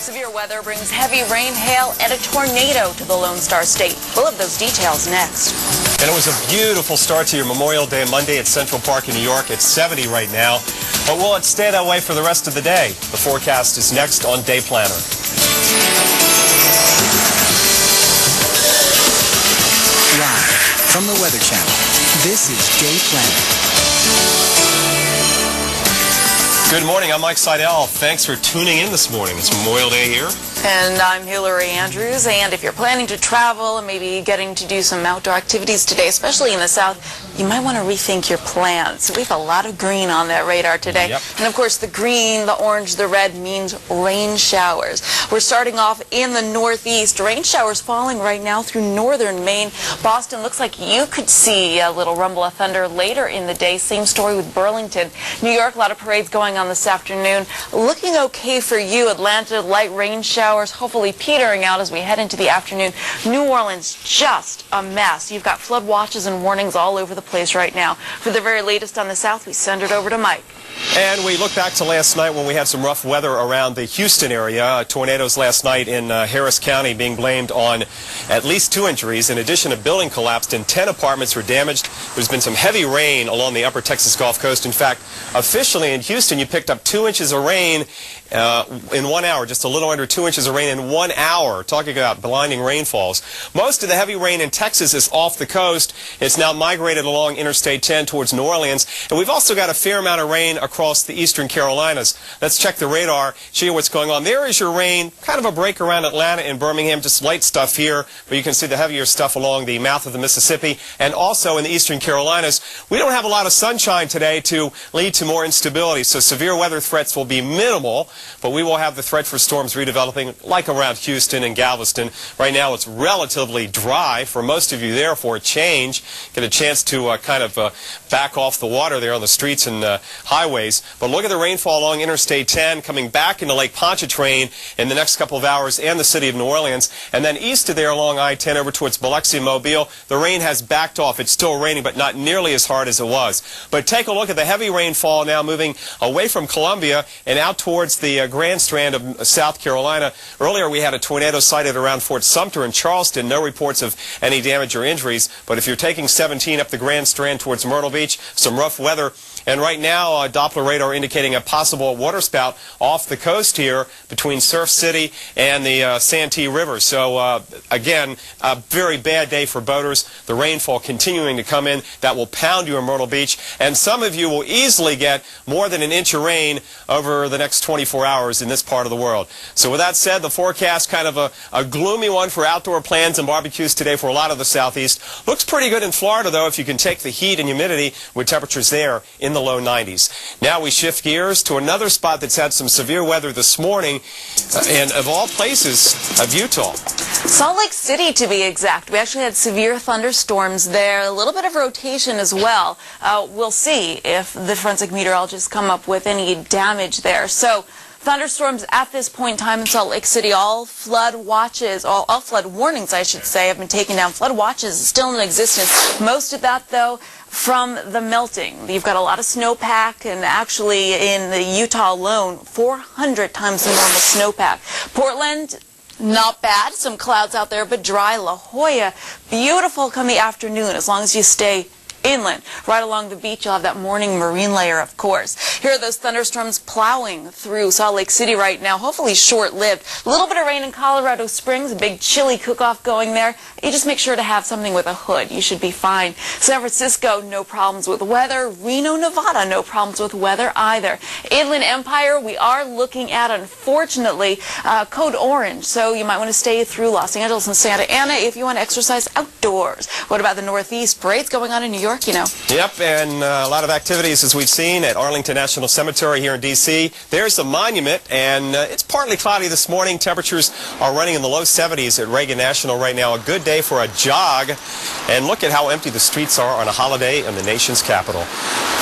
Severe weather brings heavy rain, hail, and a tornado to the Lone Star State. We'll have those details next. And it was a beautiful start to your Memorial Day Monday at Central Park in New York. It's 70 right now, but will it stay that way for the rest of the day? The forecast is next on Day Planner. Live from the Weather Channel, this is Day Planner. Good morning, I'm Mike Sidel. Thanks for tuning in this morning. It's Memorial Day here. And I'm Hillary Andrews, and if you're planning to travel and maybe getting to do some outdoor activities today, especially in the south, you might want to rethink your plans. We have a lot of green on that radar today. Yep. And of course, the green, the orange, the red means rain showers. We're starting off in the northeast. Rain showers falling right now through northern Maine. Boston looks like you could see a little rumble of thunder later in the day. Same story with Burlington. New York, a lot of parades going on this afternoon. Looking okay for you. Atlanta, light rain showers hopefully petering out as we head into the afternoon. New Orleans, just a mess. You've got flood watches and warnings all over the place right now. For the very latest on the south, we send it over to Mike. And we look back to last night when we had some rough weather around the Houston area. Tornadoes last night in Harris County being blamed on at least 2 injuries. In addition, a building collapsed and 10 apartments were damaged. There's been some heavy rain along the upper Texas Gulf Coast. In fact, officially in Houston, you picked up 2 inches of rain in 1 hour, just a little under 2 inches of rain in 1 hour. Talking about blinding rainfalls. Most of the heavy rain in Texas is off the coast. It's now migrated along Interstate 10 towards New Orleans. And we've also got a fair amount of rain across the eastern Carolinas. Let's check the radar, show you what's going on. There is your rain, kind of a break around Atlanta and Birmingham, just light stuff here, but you can see the heavier stuff along the mouth of the Mississippi and also in the eastern Carolinas. We don't have a lot of sunshine today to lead to more instability, so severe weather threats will be minimal, but we will have the threat for storms redeveloping like around Houston and Galveston. Right now it's relatively dry for most of you there for a change. Get a chance to kind of back off the water there on the streets and highways. But look at the rainfall along Interstate 10 coming back into Lake Pontchartrain in the next couple of hours and the city of New Orleans. And then east of there along I-10 over towards Biloxi and Mobile, the rain has backed off. It's still raining, but not nearly as hard as it was. But take a look at the heavy rainfall now moving away from Columbia and out towards the Grand Strand of South Carolina. Earlier we had a tornado sighted around Fort Sumter in Charleston. No reports of any damage or injuries. But if you're taking 17 up the Grand Strand towards Myrtle Beach, some rough weather. And right now, Doppler radar indicating a possible waterspout off the coast here between Surf City and the Santee River. So, again, a very bad day for boaters. The rainfall continuing to come in. That will pound you in Myrtle Beach. And some of you will easily get more than an inch of rain over the next 24 hours in this part of the world. So with that said, the forecast kind of a gloomy one for outdoor plans and barbecues today for a lot of the southeast. Looks pretty good in Florida, though, if you can take the heat and humidity with temperatures there in the low 90s. Now we shift gears to another spot that's had some severe weather this morning, and of all places, of Utah. Salt Lake City, to be exact. We actually had severe thunderstorms there, a little bit of rotation as well. We'll see if the forensic meteorologists come up with any damage there. So, thunderstorms at this point in time in Salt Lake City. All flood watches, all flood warnings, I should say, have been taken down. Flood watches still in existence. Most of that, though, from the melting. You've got a lot of snowpack, and actually in the Utah alone, 400 times the normal snowpack. Portland, not bad. Some clouds out there, but dry. La Jolla, beautiful come the afternoon as long as you stay inland. Right along the beach, you'll have that morning marine layer, of course. Here are those thunderstorms plowing through Salt Lake City right now, hopefully short-lived. A little bit of rain in Colorado Springs, a big chilly cook-off going there. You just make sure to have something with a hood. You should be fine. San Francisco, no problems with weather. Reno, Nevada, no problems with weather either. Inland Empire, we are looking at, unfortunately, code orange, so you might want to stay through Los Angeles and Santa Ana if you want to exercise outdoors. What about the Northeast? Parades going on in New York, you know. Yep, and a lot of activities as we've seen at Arlington National Cemetery here in D.C. There's the monument, and it's partly cloudy this morning. Temperatures are running in the low 70s at Reagan National right now. A good day for a jog, and look at how empty the streets are on a holiday in the nation's capital.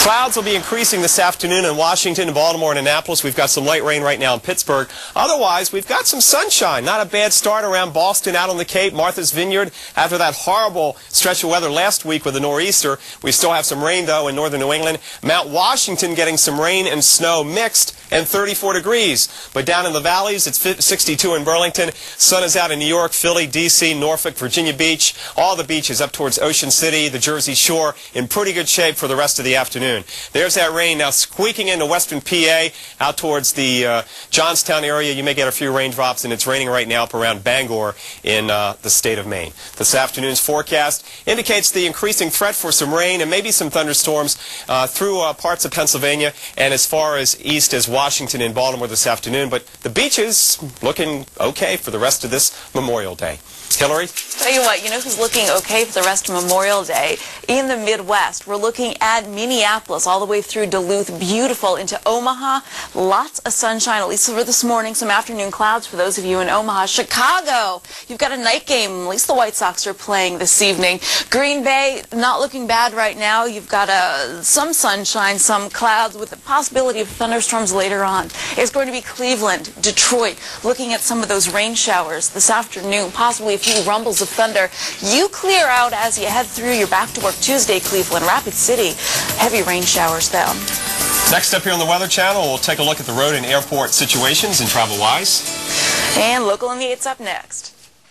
Clouds will be increasing this afternoon in Washington, Baltimore, and Annapolis. We've got some light rain right now in Pittsburgh. Otherwise, we've got some sunshine. Not a bad start around Boston, out on the Cape, Martha's Vineyard. After that horrible stretch of weather last week with a nor'easter, temperature. We still have some rain, though, in northern New England. Mount Washington getting some rain and snow mixed and 34 degrees. But down in the valleys, it's 62 in Burlington. Sun is out in New York, Philly, D.C., Norfolk, Virginia Beach. All the beaches up towards Ocean City, the Jersey Shore, in pretty good shape for the rest of the afternoon. There's that rain now squeaking into western PA, out towards the Johnstown area. You may get a few raindrops, and it's raining right now up around Bangor in the state of Maine. This afternoon's forecast indicates the increasing threat for some rain and maybe some thunderstorms through parts of Pennsylvania and as far as east as Washington and Baltimore this afternoon. But the beaches looking okay for the rest of this Memorial Day. Hillary? Tell you what, you know who's looking okay for the rest of Memorial Day? In the Midwest, we're looking at Minneapolis all the way through Duluth, beautiful, into Omaha. Lots of sunshine, at least for this morning. Some afternoon clouds for those of you in Omaha. Chicago, you've got a night game. At least the White Sox are playing this evening. Green Bay, not looking bad right now. You've got some sunshine, some clouds with the possibility of thunderstorms later on. It's going to be Cleveland, Detroit, looking at some of those rain showers this afternoon, possibly a few rumbles of thunder. You clear out as you head through your back to work Tuesday, Cleveland, Rapid City. Heavy rain showers though. Next up here on the Weather Channel, we'll take a look at the road and airport situations in TravelWise. And Local in the 8's up next.